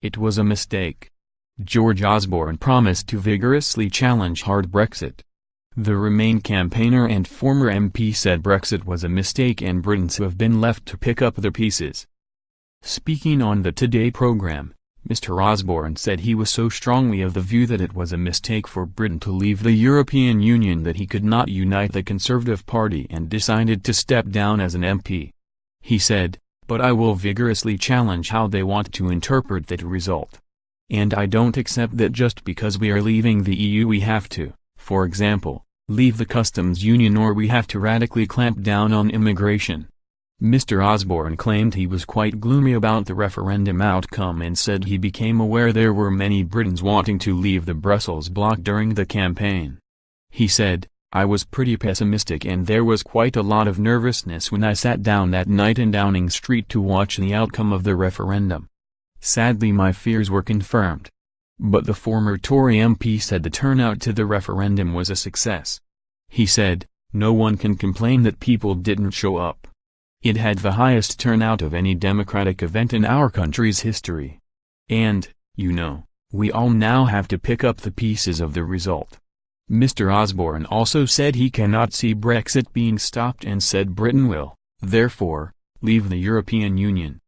It was a mistake. George Osborne promised to vigorously challenge hard Brexit. The Remain campaigner and former MP said Brexit was a mistake and Britons have been left to pick up the pieces. Speaking on the Today programme, Mr. Osborne said he was so strongly of the view that it was a mistake for Britain to leave the European Union that he could not unite the Conservative Party and decided to step down as an MP. He said, "But I will vigorously challenge how they want to interpret that result. And I don't accept that just because we are leaving the EU we have to, for example, leave the customs union or we have to radically clamp down on immigration." Mr. Osborne claimed he was quite gloomy about the referendum outcome and said he became aware there were many Britons wanting to leave the Brussels bloc during the campaign. He said, "I was pretty pessimistic and there was quite a lot of nervousness when I sat down that night in Downing Street to watch the outcome of the referendum. Sadly my fears were confirmed." But the former Tory MP said the turnout to the referendum was a success. He said, "No one can complain that people didn't show up. It had the highest turnout of any democratic event in our country's history. And, you know, we all now have to pick up the pieces of the result." Mr. Osborne also said he cannot see Brexit being stopped and said Britain will, therefore, leave the European Union.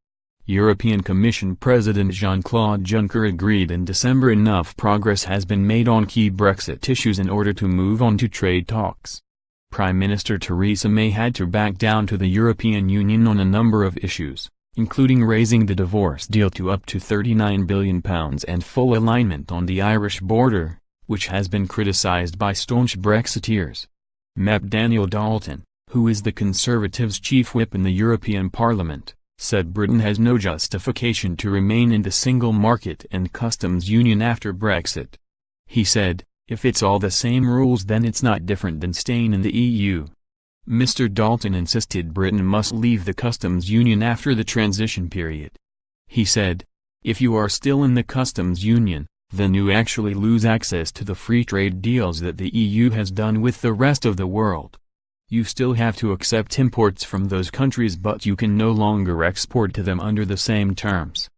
European Commission President Jean-Claude Juncker agreed in December enough progress has been made on key Brexit issues in order to move on to trade talks. Prime Minister Theresa May had to back down to the European Union on a number of issues, including raising the divorce deal to up to £39 billion and full alignment on the Irish border, which has been criticised by staunch Brexiteers. MEP Daniel Dalton, who is the Conservatives' chief whip in the European Parliament, said Britain has no justification to remain in the single market and customs union after Brexit. He said, "If it's all the same rules then it's not different than staying in the EU." Mr. Dalton insisted Britain must leave the customs union after the transition period. He said, "If you are still in the customs union, then you actually lose access to the free trade deals that the EU has done with the rest of the world. You still have to accept imports from those countries but you can no longer export to them under the same terms."